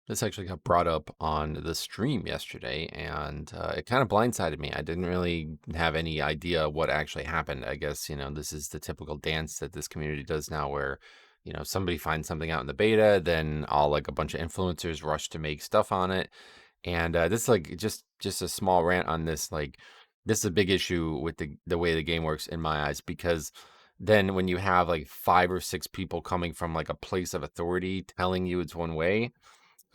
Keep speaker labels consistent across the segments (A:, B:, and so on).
A: This actually got brought up on the stream yesterday, and it kind of blindsided me. I didn't really have any idea what actually happened. I guess, this is the typical dance that this community does now where, somebody finds something out in the beta, then all like a bunch of influencers rush to make stuff on it. And this is like just a small rant on this. Like, this is a big issue with the way the game works in my eyes, because then when you have like 5 or 6 people coming from like a place of authority telling you it's one way,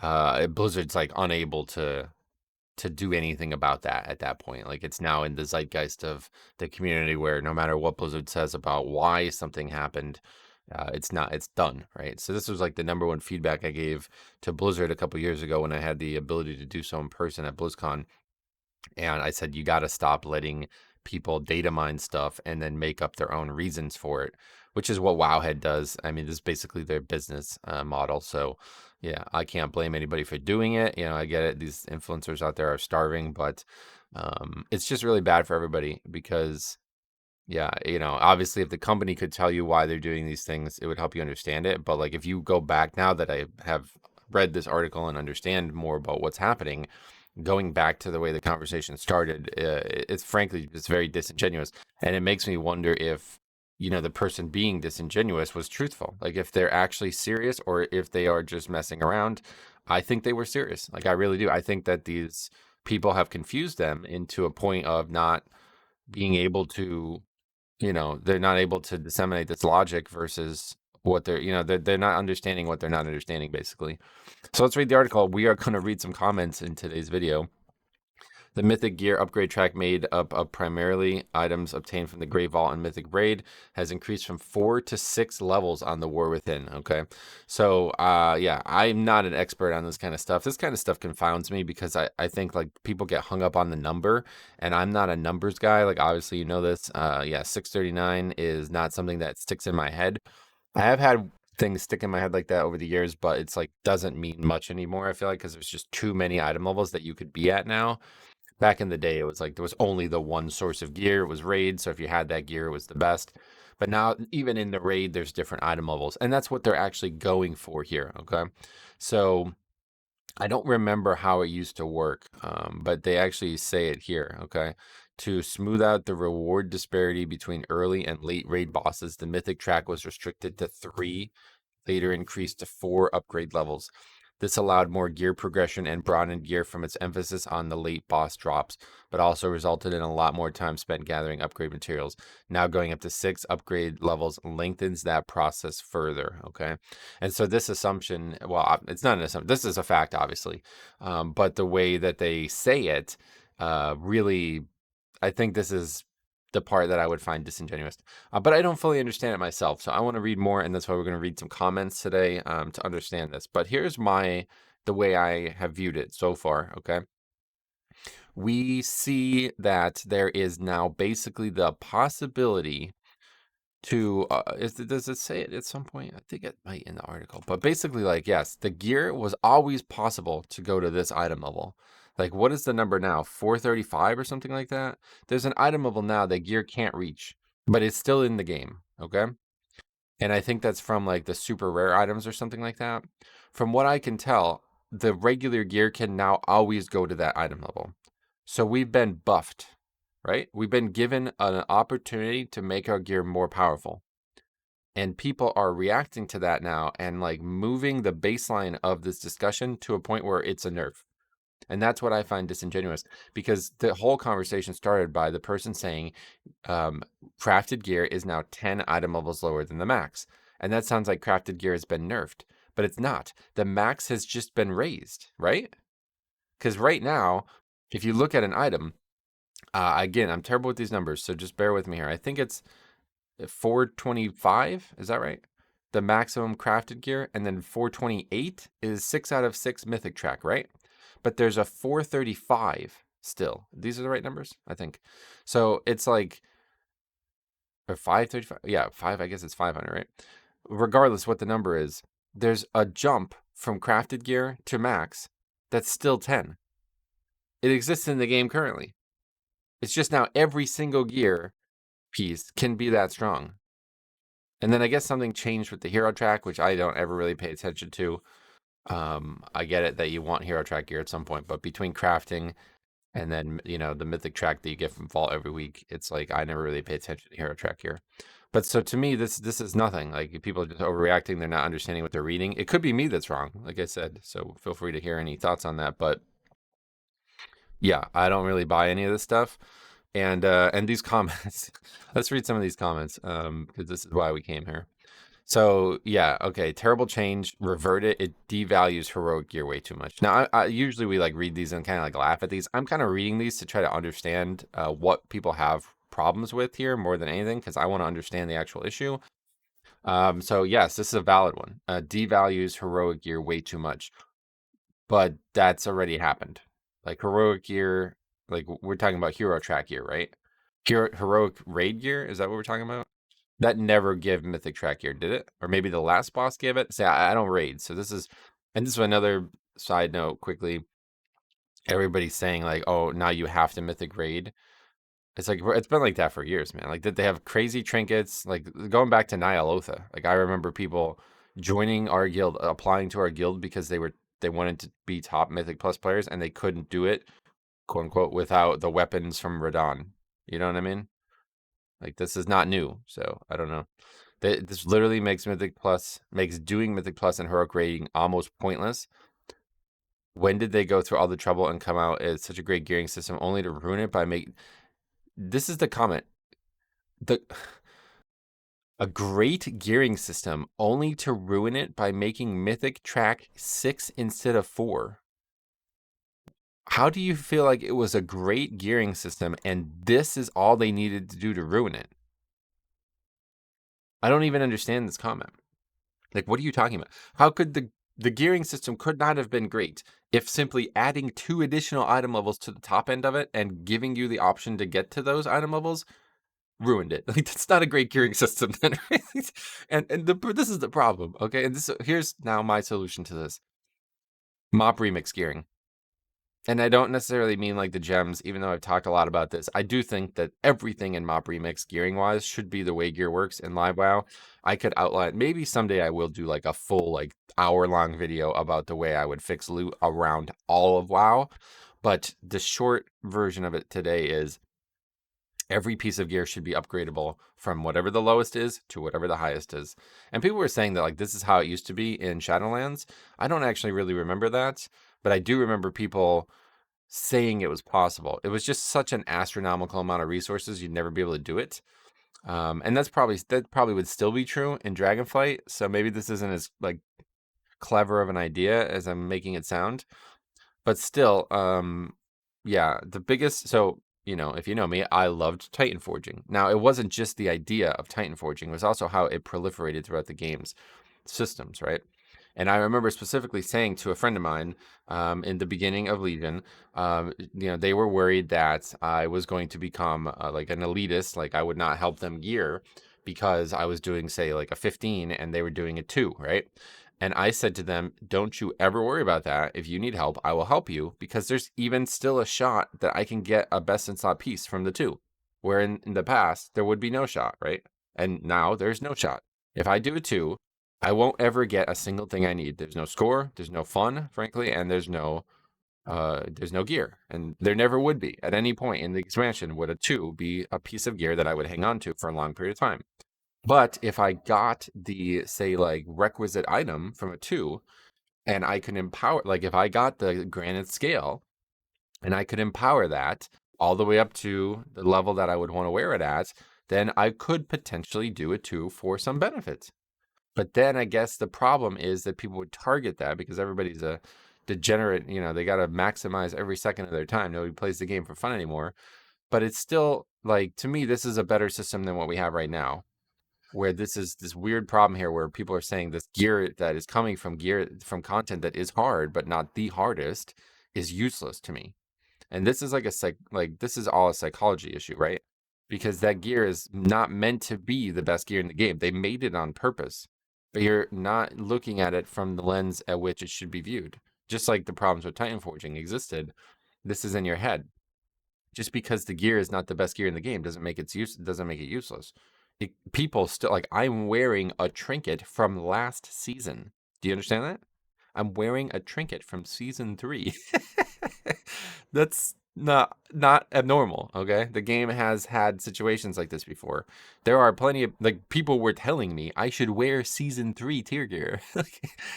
A: Blizzard's like unable to do anything about that at that point. Like, it's now in the zeitgeist of the community where no matter what Blizzard says about why something happened, it's done, right? So this was like the number one feedback I gave to Blizzard a couple years ago when I had the ability to do so in person at BlizzCon. And I said, you got to stop letting people data mine stuff and then make up their own reasons for it, which is what Wowhead does. I mean, this is basically their business model. So, yeah, I can't blame anybody for doing it. I get it. These influencers out there are starving, but it's just really bad for everybody because, yeah, obviously, if the company could tell you why they're doing these things, it would help you understand it. But like, if you go back now that I have read this article and understand more about what's happening, going back to the way the conversation started, it's frankly just very disingenuous. And it makes me wonder if, the person being disingenuous was truthful. Like, if they're actually serious or if they are just messing around. I think they were serious. Like, I really do. I think that these people have confused them into a point of not being able to, they're not able to disseminate this logic versus what they're not understanding what they're not understanding, basically. So let's read the article. We are going to read some comments in today's video. The Mythic Gear upgrade track, made up of primarily items obtained from the Great Vault and Mythic Braid, has increased from 4 to 6 levels on the War Within. Okay, so yeah, I'm not an expert on this kind of stuff. This kind of stuff confounds me because I think like people get hung up on the number, and I'm not a numbers guy. Like, obviously you know this. Yeah, 639 is not something that sticks in my head. I have had things stick in my head like that over the years, but it's like doesn't mean much anymore. I feel like because there's just too many item levels that you could be at now. Back in the day, it was like there was only the one source of gear. It was raid, so if you had that gear, it was the best. But now, even in the raid, there's different item levels, and that's what they're actually going for here. Okay, so I don't remember how it used to work, but they actually say it here. Okay, to smooth out the reward disparity between early and late raid bosses, the mythic track was restricted to 3, later increased to 4 upgrade levels. This allowed more gear progression and broadened gear from its emphasis on the late boss drops, but also resulted in a lot more time spent gathering upgrade materials. Now going up to 6 upgrade levels lengthens that process further, okay? And so this assumption, well, it's not an assumption, this is a fact, obviously, but the way that they say it, really, I think this is the part that I would find disingenuous. But I don't fully understand it myself, so I want to read more, and that's why we're going to read some comments today to understand this. But here's the way I have viewed it so far, okay? We see that there is now basically the possibility to, does it say it at some point? I think it might in the article. But basically, like, yes, the gear was always possible to go to this item level. Like, what is the number now? 435 or something like that? There's an item level now that gear can't reach, but it's still in the game, okay? And I think that's from like the super rare items or something like that. From what I can tell, the regular gear can now always go to that item level. So we've been buffed, right? We've been given an opportunity to make our gear more powerful. And people are reacting to that now and like moving the baseline of this discussion to a point where it's a nerf. And that's what I find disingenuous, because the whole conversation started by the person saying crafted gear is now 10 item levels lower than the max. And that sounds like crafted gear has been nerfed, but it's not. The max has just been raised, right? Because right now, if you look at an item, again, I'm terrible with these numbers, so just bear with me here. I think it's 425, is that right? The maximum crafted gear, and then 428 is 6 out of 6 mythic track, right? But there's a 435 still. These are the right numbers, I think. So it's like, or 535. Yeah, 5, I guess it's 500, right? Regardless what the number is, there's a jump from crafted gear to max that's still 10. It exists in the game currently. It's just now every single gear piece can be that strong. And then I guess something changed with the hero track, which I don't ever really pay attention to. I get it that you want hero track gear at some point, but between crafting and then the mythic track that you get from vault every week, it's like I never really pay attention to hero track gear. But so to me, this is nothing. Like people are just overreacting, they're not understanding what they're reading. It could be me that's wrong, like I said. So feel free to hear any thoughts on that. But yeah, I don't really buy any of this stuff. And these comments, let's read some of these comments, because this is why we came here. So yeah, okay, terrible change, revert it. It devalues heroic gear way too much. Now, I usually we like read these and kind of like laugh at these. I'm kind of reading these to try to understand what people have problems with here more than anything, because I want to understand the actual issue. So yes, this is a valid one. Devalues heroic gear way too much, but that's already happened. Like heroic gear, like we're talking about hero track gear, right? Heroic raid gear, is that what we're talking about? That never gave mythic track gear, did it? Or maybe the last boss gave it? Say, I don't raid, so this is another side note quickly. Everybody's saying like, oh, now you have to mythic raid. It's like it's been like that for years, man. Like, did they have crazy trinkets? Like going back to Nyalotha. Like I remember people joining our guild, applying to our guild because they wanted to be top Mythic Plus players and they couldn't do it, quote unquote, without the weapons from Radon. You know what I mean? Like this is not new, so I don't know. This literally makes doing Mythic Plus and heroic rating almost pointless. When did they go through all the trouble and come out as such a great gearing system only to ruin it by making? This is the comment. A great gearing system only to ruin it by making Mythic track 6 instead of 4. How do you feel like it was a great gearing system and this is all they needed to do to ruin it? I don't even understand this comment. Like, what are you talking about? How could the gearing system could not have been great if simply adding 2 additional item levels to the top end of it and giving you the option to get to those item levels ruined it. Like, that's not a great gearing system then. This is the problem, okay? And here's now my solution to this. Mop remix gearing. And I don't necessarily mean like the gems, even though I've talked a lot about this. I do think that everything in Mop Remix gearing wise should be the way gear works in Live WoW. I could outline, maybe someday I will do like a full like hour-long video about the way I would fix loot around all of WoW. But the short version of it today is every piece of gear should be upgradable from whatever the lowest is to whatever the highest is. And people were saying that like this is how it used to be in Shadowlands. I don't actually really remember that, but I do remember people saying it was possible. It was just such an astronomical amount of resources, you'd never be able to do it. And that probably would still be true in Dragonflight. So maybe this isn't as like clever of an idea as I'm making it sound. But still, yeah, the biggest, so if you know me, I loved Titan Forging. Now, it wasn't just the idea of Titan Forging, it was also how it proliferated throughout the game's systems, right? And I remember specifically saying to a friend of mine in the beginning of Legion, they were worried that I was going to become like an elitist, like I would not help them gear because I was doing, say, like a 15 and they were doing a 2, right? And I said to them, don't you ever worry about that. If you need help, I will help you because there's even still a shot that I can get a best in slot piece from the 2, where in the past there would be no shot, right? And now there's no shot. If I do a 2, I won't ever get a single thing I need. There's no score, there's no fun, frankly, and there's no gear. And there never would be at any point in the expansion would a 2 be a piece of gear that I would hang on to for a long period of time. But if I got the, say, like requisite item from a 2 and I can empower, like if I got the granite scale and I could empower that all the way up to the level that I would want to wear it at, then I could potentially do a 2 for some benefit. But then I guess the problem is that people would target that because everybody's a degenerate, they got to maximize every second of their time. Nobody plays the game for fun anymore. But it's still like, to me, this is a better system than what we have right now, where this is this weird problem here where people are saying this gear that is coming from content that is hard, but not the hardest, is useless to me. And this is this is all a psychology issue, right? Because that gear is not meant to be the best gear in the game. They made it on purpose, but you're not looking at it from the lens at which it should be viewed. Just like the problems with Titan Forging existed, this is in your head. Just because the gear is not the best gear in the game doesn't make it useless. People still, like, I'm wearing a trinket from last season. Do you understand that? I'm wearing a trinket from season 3. That's not abnormal, okay? The game has had situations like this before. There are plenty of like people were telling me I should wear season 3 tier gear.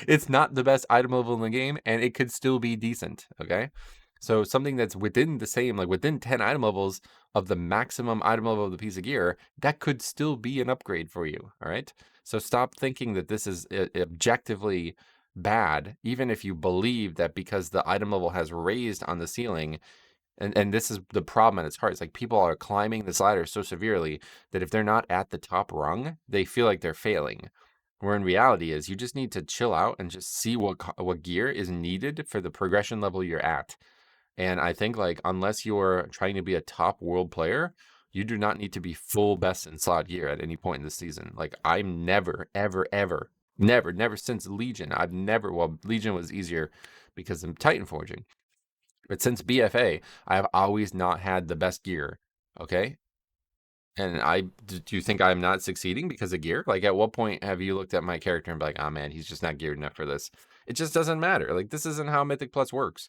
A: It's not the best item level in the game and it could still be decent, okay? So something that's within the same, like within 10 item levels of the maximum item level of the piece of gear, that could still be an upgrade for you, all right? So stop thinking that this is objectively bad, even if you believe that because the item level has raised on the ceiling, and this is the problem at its heart. It's like people are climbing this ladder so severely that if they're not at the top rung, they feel like they're failing. Where in reality is you just need to chill out and just see what gear is needed for the progression level you're at. And I think like unless you're trying to be a top world player, you do not need to be full best in slot gear at any point in the season. Like I'm never, ever, ever, never since Legion. Well, Legion was easier because I'm Titan forging. But since BFA, I have always not had the best gear. Okay. And do you think I'm not succeeding because of gear? Like, at what point have you looked at my character and be like, oh man, he's just not geared enough for this? It just doesn't matter. Like, this isn't how Mythic Plus works.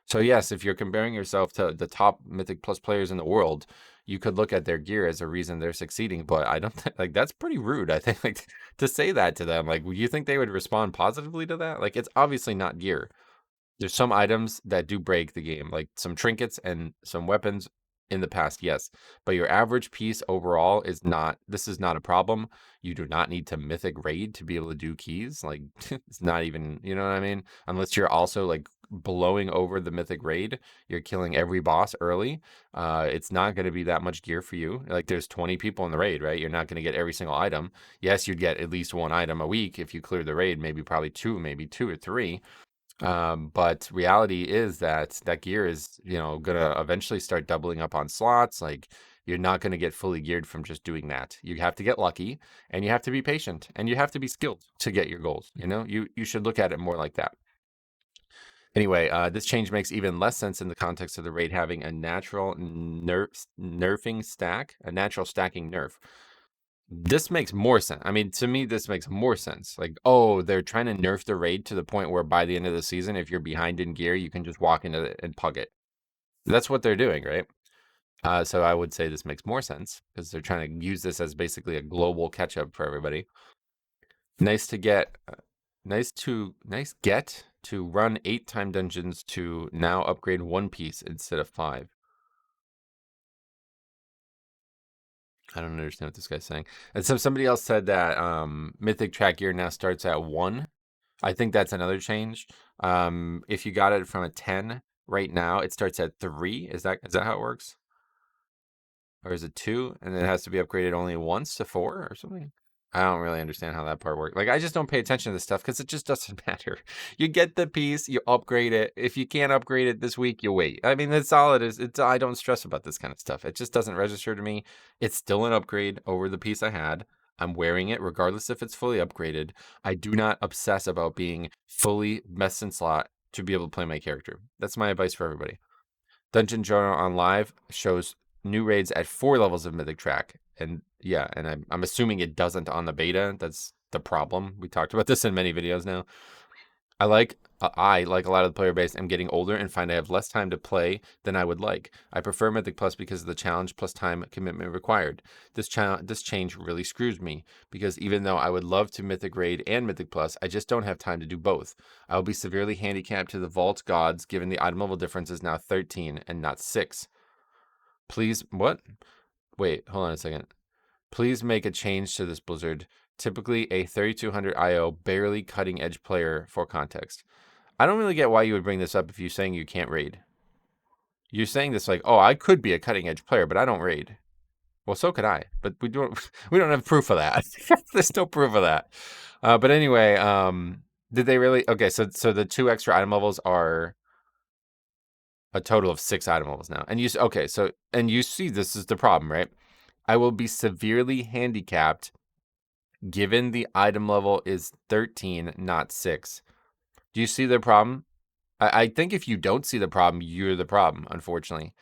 A: So yes, if you're comparing yourself to the top Mythic Plus players in the world, you could look at their gear as a reason they're succeeding. But I don't like that's pretty rude. I think like to say that to them. Like, you think they would respond positively to that? Like, it's obviously not gear. There's some items that do break the game, like some trinkets and some weapons in the past, yes. But your average piece overall is not, this is not a problem. You do not need to mythic raid to be able to do keys. Like, it's not even, you know what I mean? Unless you're also like blowing over the mythic raid, you're killing every boss early. It's not going to be that much gear for you. Like, there's 20 people in the raid, right? You're not going to get every single item. Yes, you'd get at least one item a week if you clear the raid, maybe two or three. But reality is that that gear is, gonna eventually start doubling up on slots. Like, you're not gonna get fully geared from just doing that. You have to get lucky, and you have to be patient, and you have to be skilled to get your goals. You should look at it more like that. Anyway, this change makes even less sense in the context of the raid having a natural nerfing stack, a natural stacking nerf. This makes more sense. I mean, to me, this makes more sense. Like, oh, they're trying to nerf the raid to the point where by the end of the season, if you're behind in gear, you can just walk into it and pug it. That's what they're doing, right? So I would say this makes more sense because they're trying to use this as basically a global catch up for everybody. Nice to get, nice get to run 8 time dungeons to now upgrade 1 piece instead of 5. I don't understand what this guy's saying. And so somebody else said that Mythic track gear now starts at 1. I think that's another change. If you got it from a 10 right now, it starts at 3. Is that how it works? Or is it 2 and it has to be upgraded only once to 4 or something? I don't really understand how that part works. Like, I just don't pay attention to this stuff because it just doesn't matter. You get the piece, you upgrade it. If you can't upgrade it this week, you wait. I mean, that's all it is. I don't stress about this kind of stuff. It just doesn't register to me. It's still an upgrade over the piece I had. I'm wearing it regardless if it's fully upgraded. I do not obsess about being fully best in slot to be able to play my character. That's my advice for everybody. Dungeon Journal on Live shows new raids at 4 levels of Mythic Track. And yeah, and I'm assuming it doesn't on the beta. That's the problem. We talked about this in many videos now. I like a lot of the player base, am getting older and find I have less time to play than I would like. I prefer Mythic Plus because of the challenge plus time commitment required. This change really screws me because even though I would love to Mythic Raid and Mythic Plus, I just don't have time to do both. I will be severely handicapped to the Vault Gods given the item level difference is now 13 and not 6. Please, what? Wait, hold on a second. Please make a change to this, Blizzard. Typically a 3200 IO, barely cutting edge player for context. I don't really get why you would bring this up if you're saying you can't raid. You're saying this like, oh, I could be a cutting edge player, but I don't raid. Well, so could I, but we don't have proof of that. There's no proof of that. But anyway, did they really? Okay, so the 2 extra item levels are a total of 6 item levels now. And you see this is the problem, right? I will be severely handicapped given the item level is 13, not 6. Do you see the problem? I think if you don't see the problem, you're the problem, unfortunately.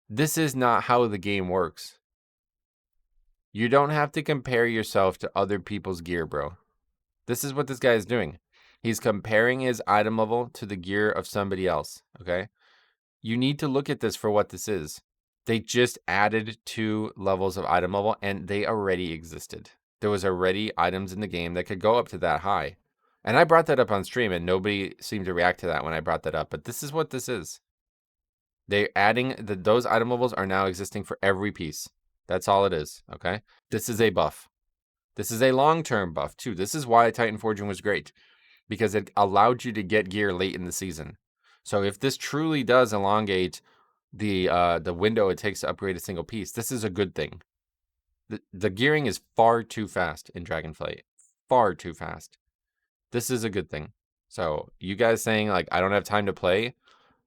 A: This is not how the game works. You don't have to compare yourself to other people's gear, bro. This is what this guy is doing. He's comparing his item level to the gear of somebody else, okay? You need to look at this for what this is. They just added 2 levels of item level, and they already existed. There was already items in the game that could go up to that high. And I brought that up on stream, and nobody seemed to react to that when I brought that up. But this is what this is. They're adding those item levels are now existing for every piece. That's all it is, okay? This is a buff. This is a long-term buff, too. This is why Titan Forging was great, because it allowed you to get gear late in the season. So if this truly does elongate the window it takes to upgrade a single piece, this is a good thing. The gearing is far too fast in Dragonflight. Far too fast. This is a good thing. So you guys saying, like, I don't have time to play,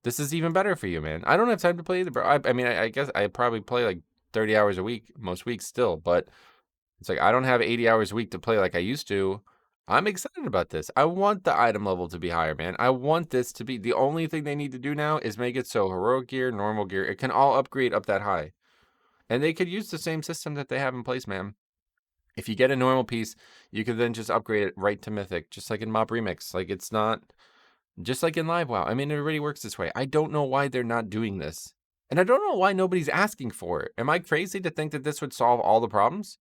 A: this is even better for you, man. I don't have time to play either, bro. I mean, I guess I probably play like 30 hours a week, most weeks still, but it's like I don't have 80 hours a week to play like I used to. I'm excited about this. I want the item level to be higher, man. I want this to be, the only thing they need to do now is make it so heroic gear, normal gear, it can all upgrade up that high. And they could use the same system that they have in place, man. If you get a normal piece, you could then just upgrade it right to Mythic, just like in Mop Remix. Like, it's not, just like in Live WoW. I mean, it already works this way. I don't know why they're not doing this. And I don't know why nobody's asking for it. Am I crazy to think that this would solve all the problems?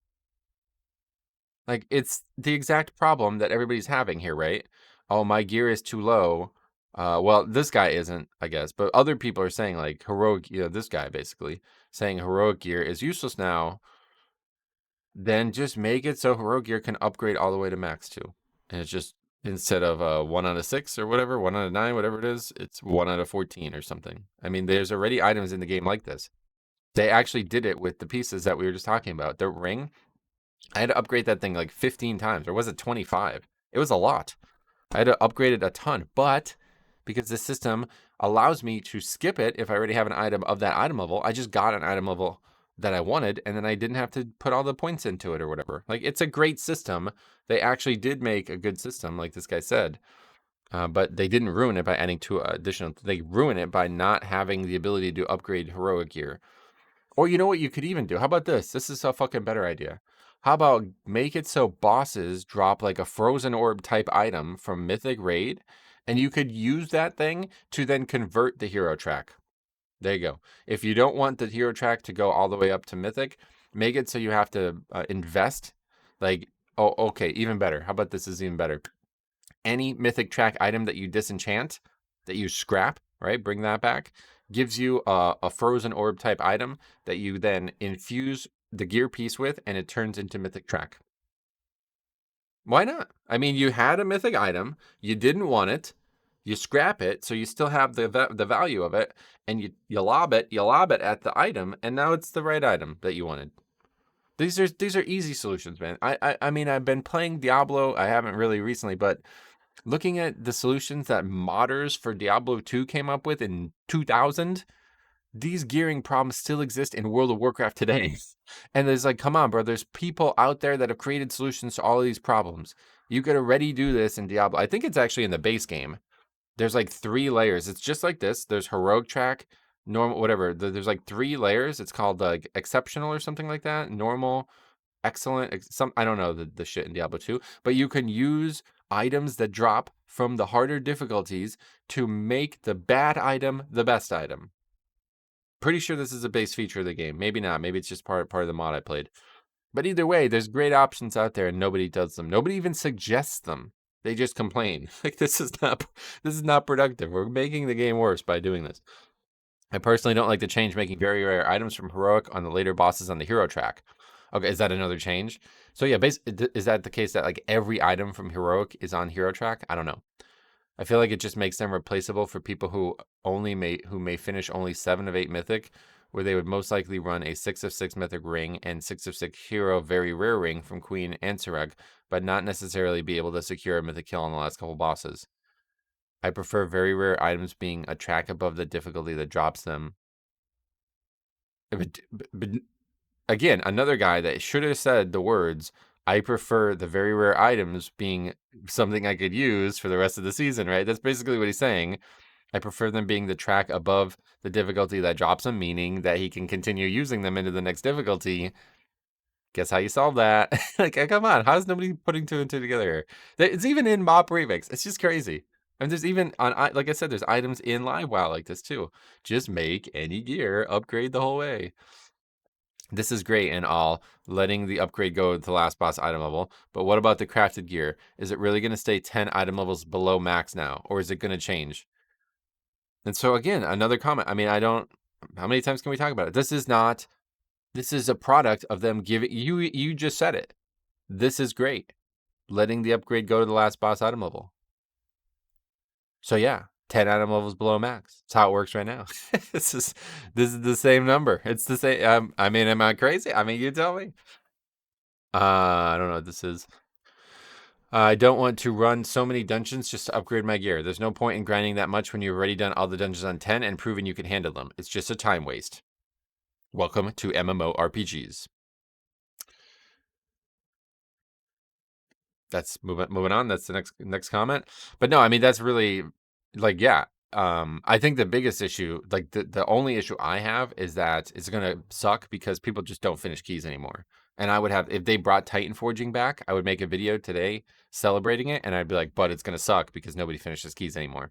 A: Like, it's the exact problem that everybody's having here, right? Oh, my gear is too low. Well, this guy isn't, I guess, but other people are saying, like, heroic, this guy basically saying heroic gear is useless now. Then just make it so heroic gear can upgrade all the way to max 2. And it's just, instead of 1 out of 6 or whatever, 1 out of 9, whatever it is, it's 1 out of 14 or something. I mean, there's already items in the game like this. They actually did it with the pieces that we were just talking about. The ring, I had to upgrade that thing like 15 times, or was it 25? It was a lot. I had to upgrade it a ton, but because the system allows me to skip it if I already have an item of that item level, I just got an item level that I wanted, and then I didn't have to put all the points into it or whatever. Like, it's a great system. They actually did make a good system, like this guy said, but they didn't ruin it by adding 2 additional. They ruin it by not having the ability to upgrade heroic gear. Or you know what you could even do? How about this? This is a fucking better idea. How about make it so bosses drop like a frozen orb type item from Mythic Raid, and you could use that thing to then convert the hero track. There you go. If you don't want the hero track to go all the way up to Mythic, make it so you have to invest. Like, oh, okay, even better. How about this is even better? Any Mythic track item that you disenchant, that you scrap, right? Bring that back. Gives you a frozen orb type item that you then infuse the gear piece with, and it turns into Mythic track. Why not? I mean, you had a Mythic item, you didn't want it, you scrap it, so you still have the value of it, and you lob it at the item, and now it's the right item that you wanted. These are easy solutions, man. I mean, I've been playing Diablo. I haven't really recently, but looking at the solutions that modders for Diablo 2 came up with in 2000, these gearing problems still exist in World of Warcraft today. And there's like, come on, bro. There's people out there that have created solutions to all of these problems. You could already do this in Diablo. I think it's actually in the base game. There's like 3 layers. It's just like this. There's heroic track, normal, whatever. There's like 3 layers. It's called like exceptional or something like that. Normal, excellent, I don't know the shit in Diablo 2, but you can use items that drop from the harder difficulties to make the bad item the best item. Pretty sure this is a base feature of the game. Maybe not. Maybe it's just part of the mod I played. But either way, there's great options out there and nobody does them. Nobody even suggests them. They just complain. Like, this is not productive. We're making the game worse by doing this. I personally don't like the change making very rare items from heroic on the later bosses on the hero track. Okay, is that another change? So yeah, is that the case that like every item from heroic is on hero track? I don't know. I feel like it just makes them replaceable for people who may finish only 7 of 8 mythic, where they would most likely run a 6 of 6 mythic ring and 6 of 6 hero very rare ring from Queen Ansareg, but not necessarily be able to secure a mythic kill on the last couple bosses. I prefer very rare items being a track above the difficulty that drops them. But again, another guy that should have said the words, I prefer the very rare items being something I could use for the rest of the season, right? That's basically what he's saying. I prefer them being the track above the difficulty that drops them, meaning that he can continue using them into the next difficulty. Guess how you solve that? Like, come on, how's nobody putting two and two together here? It's even in Mop Remix. It's just crazy. And there's even like I said, there's items in Live WoW like this too. Just make any gear, upgrade the whole way. This is great and all, letting the upgrade go to the last boss item level. But what about the crafted gear? Is it really going to stay 10 item levels below max now, or is it going to change? And so again, another comment. I mean, I don't. How many times can we talk about it? This is not. This is a product of them giving you. You just said it. This is great. Letting the upgrade go to the last boss item level. So yeah, 10 item levels below max. That's how it works right now. this is the same number. It's the same. I mean, am I crazy? I mean, you tell me. I don't know what this is. I don't want to run so many dungeons just to upgrade my gear. There's no point in grinding that much when you've already done all the dungeons on 10 and proven you can handle them. It's just a time waste. Welcome to MMORPGs. That's moving on. That's the next comment. But no, I mean that's really like yeah. I think the biggest issue, like the only issue I have is that it's gonna suck because people just don't finish keys anymore. And I would have if they brought Titan Forging back, I would make a video today celebrating it, and I'd be like, but it's gonna suck because nobody finishes keys anymore.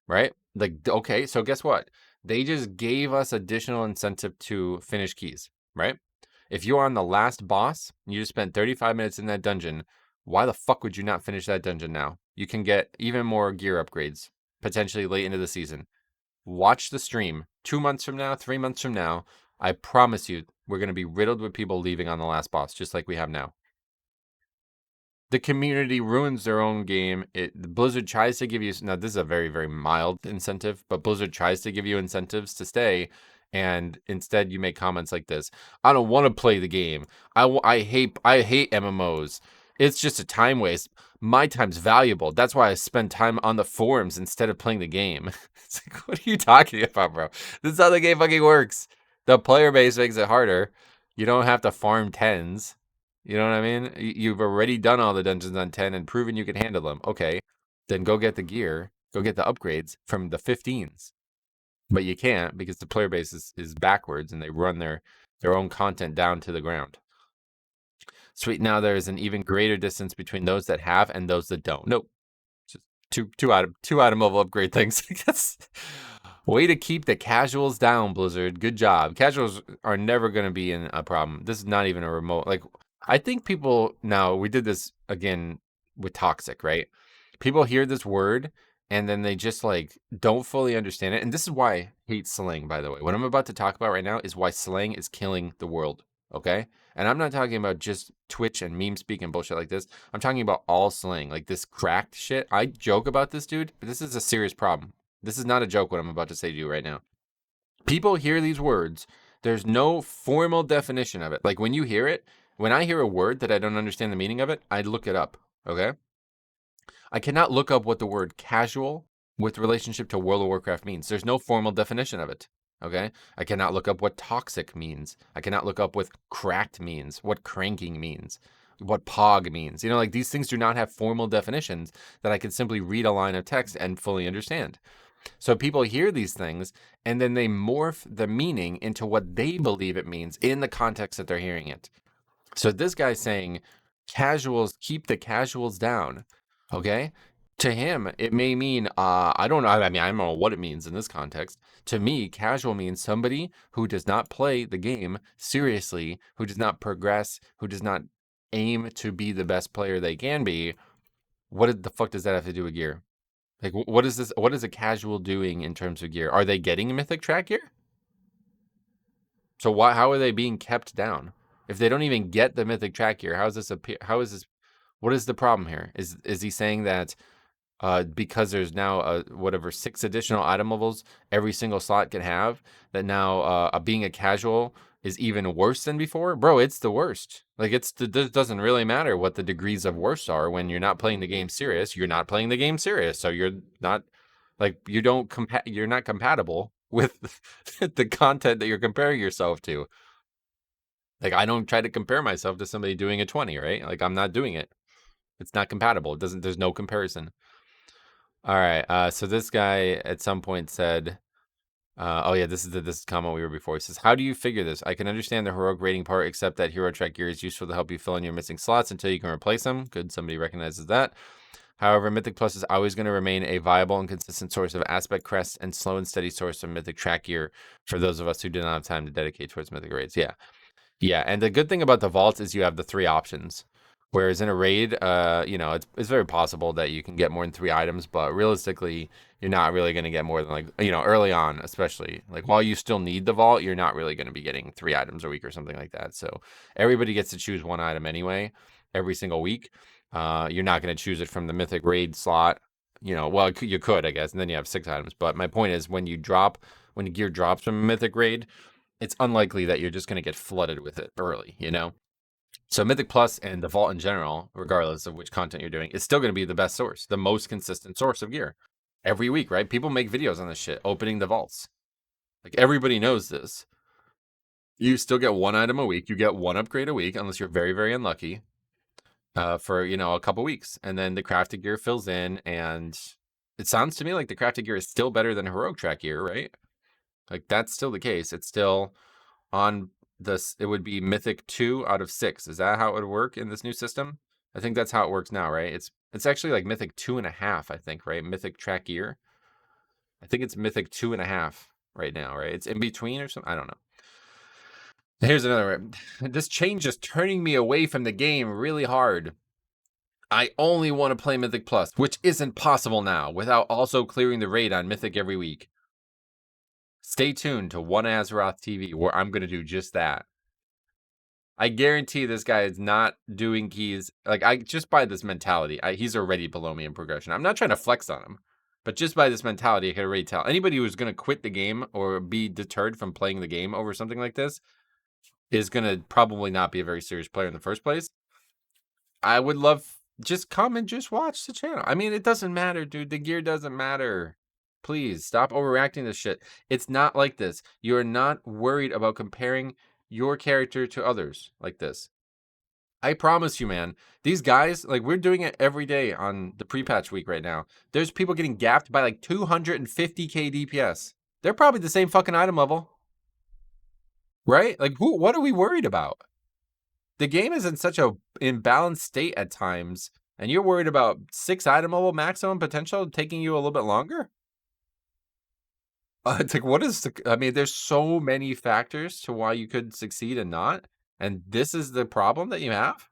A: Right? Like okay, so guess what? They just gave us additional incentive to finish keys, right? If you're on the last boss, you just spent 35 minutes in that dungeon, why the fuck would you not finish that dungeon now? You can get even more gear upgrades, potentially late into the season. Watch the stream. 2 months from now, 3 months from now, I promise you, we're going to be riddled with people leaving on the last boss, just like we have now. The community ruins their own game. Blizzard tries to give you, now this is a very, very mild incentive, but Blizzard tries to give you incentives to stay, and instead you make comments like this. I don't want to play the game. I hate MMOs. It's just a time waste. My time's valuable. That's why I spend time on the forums instead of playing the game. It's like, what are you talking about, bro? This is how the game fucking works. The player base makes it harder. You don't have to farm tens. You know what I mean? You've already done all the dungeons on 10 and proven you can handle them. Okay, then go get the gear, go get the upgrades from the 15s. But you can't because the player base is backwards and they run their own content down to the ground. Sweet, now there is an even greater distance between those that have and those that don't. Nope. Just two item level upgrade things. That's way to keep the casuals down, Blizzard. Good job. Casuals are never going to be in a problem. This is not even a remote. Like, I think people now we did this again with toxic, right? People hear this word and then they just like don't fully understand it. And this is why I hate slang, by the way. What I'm about to talk about right now is why slang is killing the world. Okay? And I'm not talking about just Twitch and meme speak and bullshit like this. I'm talking about all slang, like this cracked shit. I joke about this, dude, but this is a serious problem. This is not a joke what I'm about to say to you right now. People hear these words. There's no formal definition of it. Like when you hear it, when I hear a word that I don't understand the meaning of it, I look it up. Okay? I cannot look up what the word casual with relationship to World of Warcraft means. There's no formal definition of it. Okay? I cannot look up what toxic means. I cannot look up what cracked means, what cranking means, what pog means. You know, like these things do not have formal definitions that I can simply read a line of text and fully understand. So people hear these things and then they morph the meaning into what they believe it means in the context that they're hearing it. So this guy's saying casuals, keep the casuals down. Okay? To him, it may mean, I don't know. I mean, I don't know what it means in this context. To me, casual means somebody who does not play the game seriously, who does not progress, who does not aim to be the best player they can be. What the fuck does that have to do with gear? Like, what is this? What is a casual doing in terms of gear? Are they getting mythic track gear? So why? How are they being kept down? If they don't even get the mythic track gear, how is this? How is this? What is the problem here? Is he saying that because there's now whatever 6 additional item levels every single slot can have, that now being a casual is even worse than before? Bro, it's the worst. Like it doesn't really matter what the degrees of worse are when you're not playing the game serious. You're not playing the game serious, so you're not like you're not compatible with the content that you're comparing yourself to. Like I don't try to compare myself to somebody doing a 20, right? Like I'm not doing it. It's not compatible. It doesn't. There's no comparison. All right. So this guy at some point said, Oh yeah, this comment we were before. He says, "How do you figure this? I can understand the heroic rating part, except that hero track gear is useful to help you fill in your missing slots until you can replace them. Good, somebody recognizes that. However, Mythic Plus is always going to remain a viable and consistent source of aspect crests and slow and steady source of Mythic track gear for those of us who do not have time to dedicate towards Mythic raids." Yeah, yeah, and the good thing about the vault is you have the 3 options. Whereas in a raid, it's very possible that you can get more than 3 items, but realistically, you're not really going to get more than early on, especially. Like while you still need the vault, you're not really going to be getting 3 items a week or something like that. So everybody gets to choose 1 item anyway, every single week. You're not going to choose it from the Mythic raid slot. Well, you could, I guess, and then you have 6 items. But my point is, when the gear drops from a Mythic raid, it's unlikely that you're just going to get flooded with it early. So Mythic Plus and the Vault in general, regardless of which content you're doing, is still going to be the best source, the most consistent source of gear every week, right? People make videos on this shit, opening the vaults. Like everybody knows this. You still get 1 item a week. You get 1 upgrade a week, unless you're very, very unlucky, for a couple weeks, and then the crafted gear fills in. And it sounds to me like the crafted gear is still better than heroic track gear, right? Like that's still the case. It's still on this. It would be Mythic 2 out of 6. Is that how it would work in this new system? I think that's how it works now, right? It's actually like Mythic 2.5, I think, right? Mythic track gear. I think it's Mythic 2.5 right now, right? It's in between or something. I don't know. Here's another one. This change is turning me away from the game really hard. I only want to play Mythic Plus, which isn't possible now, without also clearing the raid on Mythic every week. Stay tuned to One Azeroth TV, where I'm going to do just that. I guarantee this guy is not doing keys. Like, I just by this mentality, he's already below me in progression. I'm not trying to flex on him, but just by this mentality, I can already tell anybody who's going to quit the game or be deterred from playing the game over something like this is going to probably not be a very serious player in the first place. I would love just come and just watch the channel. I mean, it doesn't matter, dude. The gear doesn't matter. Please stop overreacting to shit. It's not like this. You're not worried about comparing your character to others like this. I promise you, man. These guys, like, we're doing it every day on the pre-patch week right now. There's people getting gapped by like 250k DPS. They're probably the same fucking item level, right? Like, what are we worried about? The game is in such a imbalanced state at times, and you're worried about 6 item level maximum potential taking you a little bit longer? It's like, what is the? I mean, there's so many factors to why you could succeed and not, and this is the problem that you have.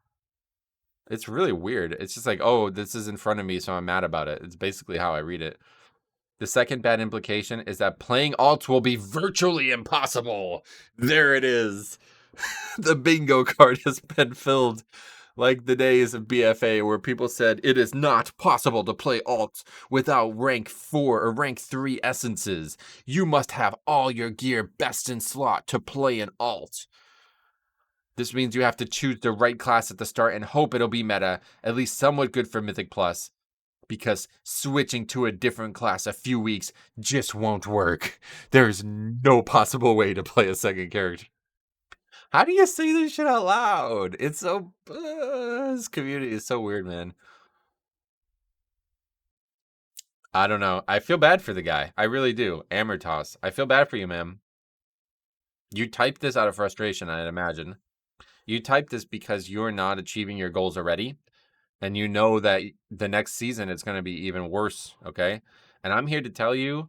A: It's really weird. It's just like, oh, this is in front of me, so I'm mad about it. It's basically how I read it. The second bad implication is that playing alts will be virtually impossible. There it is. The bingo card has been filled. Like the days of BFA where people said it is not possible to play alts without rank 4 or rank 3 essences. You must have all your gear best in slot to play an alt. This means you have to choose the right class at the start and hope it'll be meta, at least somewhat good for Mythic Plus, because switching to a different class a few weeks just won't work. There's no possible way to play a second character. How do you say this shit out loud? It's so... this community is so weird, man. I don't know. I feel bad for the guy. I really do. Amortos. I feel bad for you, man. You typed this out of frustration, I'd imagine. You typed this because you're not achieving your goals already, and you know that the next season it's going to be even worse, okay? And I'm here to tell you,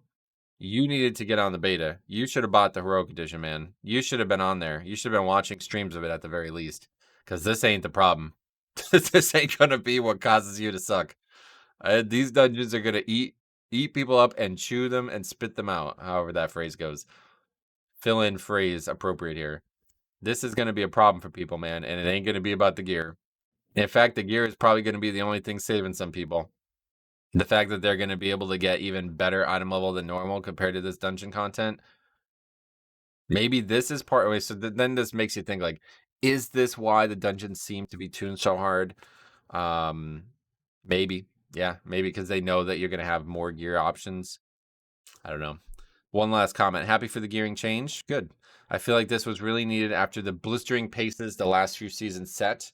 A: you needed to get on the beta. You should have bought the Heroic Edition, man. You should have been on there. You should have been watching streams of it at the very least, because this ain't the problem. This ain't going to be what causes you to suck. These dungeons are going to eat people up and chew them and spit them out, however that phrase goes. Fill in phrase appropriate here. This is going to be a problem for people, man, and it ain't going to be about the gear. In fact, the gear is probably going to be the only thing saving some people. The fact that they're going to be able to get even better item level than normal compared to this dungeon content. Maybe this is part of it. So then this makes you think, like, is this why the dungeons seem to be tuned so hard? Maybe. Yeah, maybe because they know that you're going to have more gear options. I don't know. One last comment. Happy for the gearing change. Good. I feel like this was really needed after the blistering paces the last few seasons set,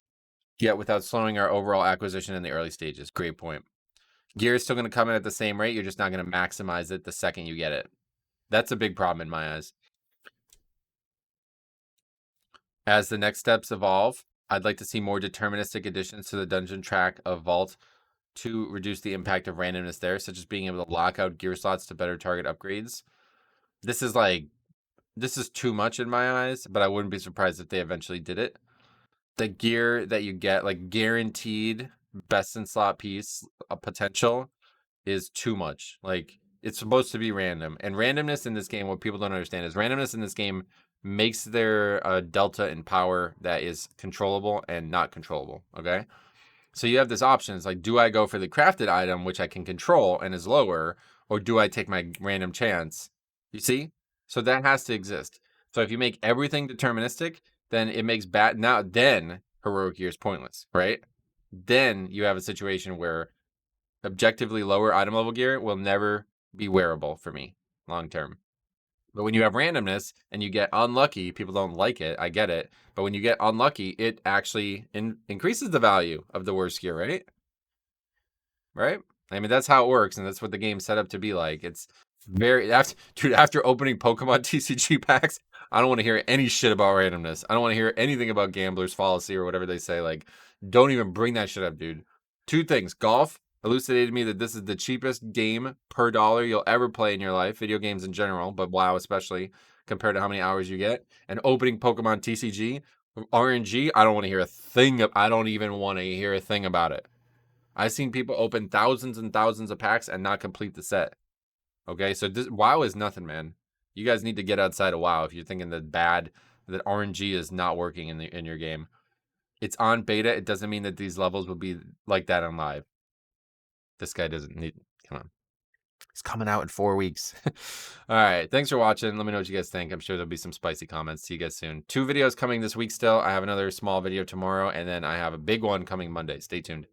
A: yet without slowing our overall acquisition in the early stages. Great point. Gear is still going to come in at the same rate. You're just not going to maximize it the second you get it. That's a big problem in my eyes. As the next steps evolve, I'd like to see more deterministic additions to the dungeon track of Vault to reduce the impact of randomness there, such as being able to lock out gear slots to better target upgrades. This is too much in my eyes, but I wouldn't be surprised if they eventually did it. The gear that you get, like guaranteed best in slot piece potential, is too much. Like, it's supposed to be random, and randomness in this game, what people don't understand is randomness in this game makes there a delta in power that is controllable and not controllable. Okay, so you have this option. It's like, do I go for the crafted item, which I can control and is lower, or do I take my random chance? You see? So that has to exist. So if you make everything deterministic, then it makes then heroic gear is pointless, right? Then you have a situation where objectively lower item level gear will never be wearable for me long term. But when you have randomness and you get unlucky, people don't like it. I get it. But when you get unlucky, it actually increases the value of the worst gear, right? Right? I mean, that's how it works, and that's what the game's set up to be like. It's very after opening Pokemon TCG packs, I don't want to hear any shit about randomness. I don't want to hear anything about gambler's fallacy or whatever they say. Like, don't even bring that shit up, dude. Two things. Golf elucidated to me that this is the cheapest game per dollar you'll ever play in your life, video games in general, but WoW especially, compared to how many hours you get. And opening Pokemon TCG, RNG, I don't want to hear a thing. I don't even want to hear a thing about it. I've seen people open thousands and thousands of packs and not complete the set. Okay, so WoW is nothing, man. You guys need to get outside of WoW if you're thinking that RNG is not working in your game. It's on beta. It doesn't mean that these levels will be like that on live. This guy doesn't need. Come on, it's coming out in 4 weeks. All right, thanks for watching. Let me know what you guys think. I'm sure there'll be some spicy comments. See you guys soon. 2 videos coming this week still. I have another small video tomorrow, and then I have a big one coming Monday. Stay tuned.